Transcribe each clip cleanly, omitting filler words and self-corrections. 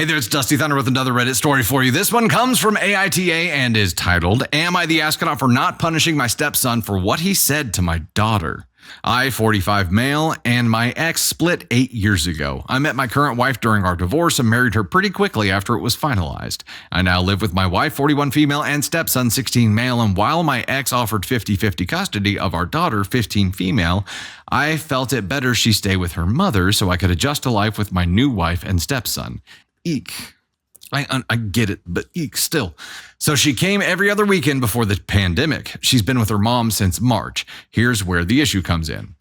Hey there, it's Dusty Thunder with another Reddit story for you. This one comes from AITA and is titled, Am I the Astronaut for Not Punishing My Stepson for What He Said to My Daughter? I, 45 male, and my ex split 8 years ago. I met my current wife during our divorce and married her pretty quickly after it was finalized. I now live with my wife, 41 female, and stepson, 16 male, and while my ex offered 50-50 custody of our daughter, 15 female, I felt it better she stay with her mother so I could adjust to life with my new wife and stepson. Eek. I get it, but eek still. So she came every other weekend before the pandemic. She's been with her mom since March. Here's where the issue comes in.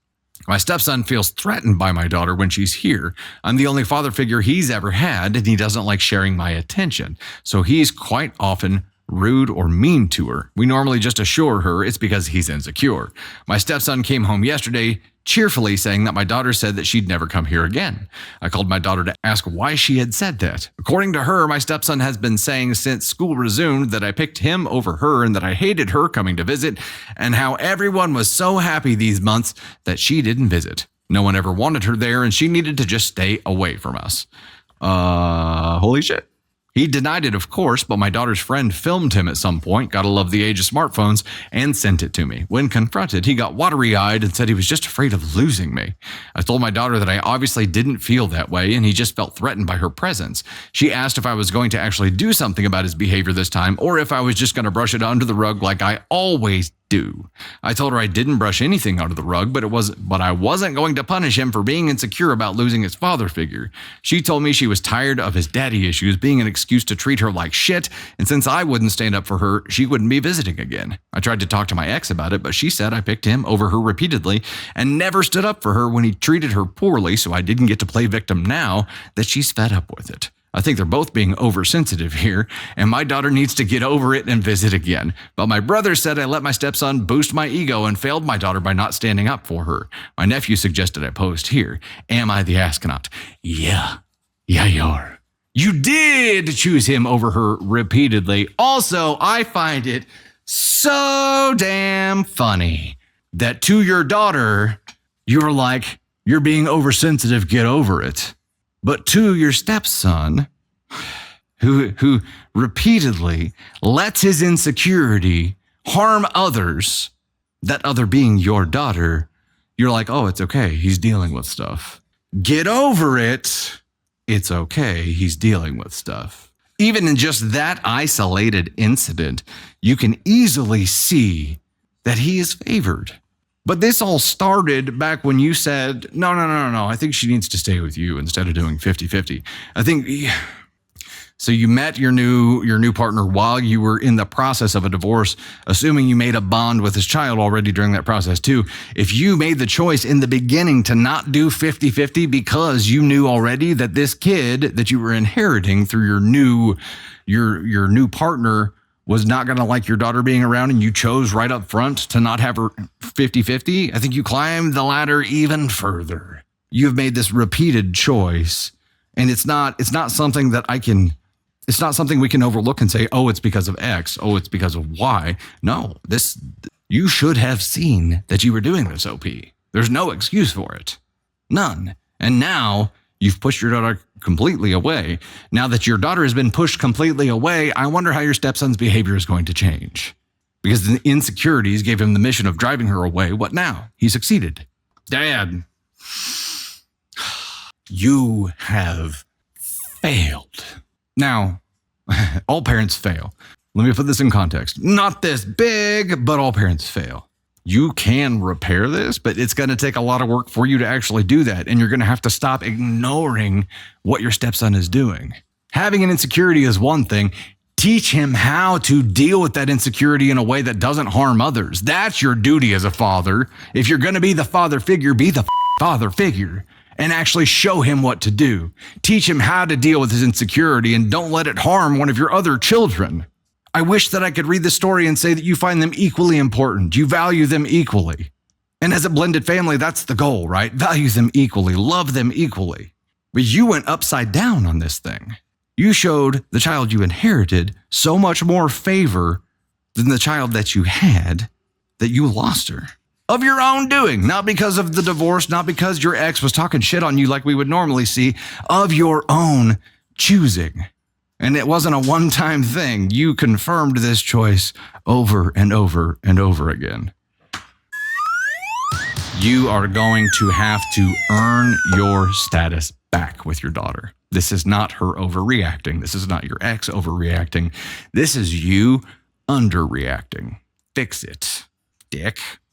My stepson feels threatened by my daughter when she's here. I'm the only father figure he's ever had, and he doesn't like sharing my attention. So he's quite often rude or mean to her. We normally just assure her it's because he's insecure. My stepson came home yesterday cheerfully saying that my daughter said that she'd never come here again. I called my daughter to ask why she had said that. According to her, my stepson has been saying since school resumed that I picked him over her and that I hated her coming to visit, and how everyone was so happy these months that she didn't visit. No one ever wanted her there and she needed to just stay away from us. Holy shit. He denied it, of course, but my daughter's friend filmed him at some point, gotta love the age of smartphones, and sent it to me. When confronted, he got watery-eyed and said he was just afraid of losing me. I told my daughter that I obviously didn't feel that way, and he just felt threatened by her presence. She asked if I was going to actually do something about his behavior this time, or if I was just going to brush it under the rug like I always do. I told her I didn't brush anything under the rug, but I wasn't going to punish him for being insecure about losing his father figure. She told me she was tired of his daddy issues being an excuse to treat her like shit, and since I wouldn't stand up for her, she wouldn't be visiting again. I tried to talk to my ex about it, but she said I picked him over her repeatedly and never stood up for her when he treated her poorly, so I didn't get to play victim now that she's fed up with it. I think they're both being oversensitive here, and my daughter needs to get over it and visit again. But my brother said I let my stepson boost my ego and failed my daughter by not standing up for her. My nephew suggested I post here. Am I the astronaut? Yeah, you are. You did choose him over her repeatedly. Also, I find it so damn funny that to your daughter, you're like, you're being oversensitive, get over it. But to your stepson, who repeatedly lets his insecurity harm others, that other being your daughter, you're like, oh, it's okay, he's dealing with stuff. Get over it. It's okay, he's dealing with stuff. Even in just that isolated incident, you can easily see that he is favored. But this all started back when you said, no, I think she needs to stay with you instead of doing 50-50. I think, so you met your new partner while you were in the process of a divorce, assuming you made a bond with his child already during that process too. If you made the choice in the beginning to not do 50-50 because you knew already that this kid that you were inheriting through your new partner was not going to like your daughter being around, and you chose right up front to not have her 50-50, I think you climbed the ladder even further. You've made this repeated choice, and it's not something that it's not something we can overlook and say, oh, it's because of X, oh, it's because of Y. No, you should have seen that you were doing this, OP. There's no excuse for it. None. And now you've pushed your daughter completely away. Now that your daughter has been pushed completely away, I wonder how your stepson's behavior is going to change. Because the insecurities gave him the mission of driving her away. What now? He succeeded. Dad, you have failed. Now, all parents fail. Let me put this in context. Not this big, but all parents fail. You can repair this, but it's going to take a lot of work for you to actually do that. And you're going to have to stop ignoring what your stepson is doing. Having an insecurity is one thing. Teach him how to deal with that insecurity in a way that doesn't harm others. That's your duty as a father. If you're going to be the father figure, be the father figure and actually show him what to do. Teach him how to deal with his insecurity and don't let it harm one of your other children. I wish that I could read the story and say that you find them equally important. You value them equally. And as a blended family, that's the goal, right? Value them equally, love them equally. But you went upside down on this thing. You showed the child you inherited so much more favor than the child that you had that you lost her. Of your own doing, not because of the divorce, not because your ex was talking shit on you like we would normally see, of your own choosing. And it wasn't a one-time thing. You confirmed this choice over and over and over again. You are going to have to earn your status back with your daughter. This is not her overreacting. This is not your ex overreacting. This is you underreacting. Fix it, dick.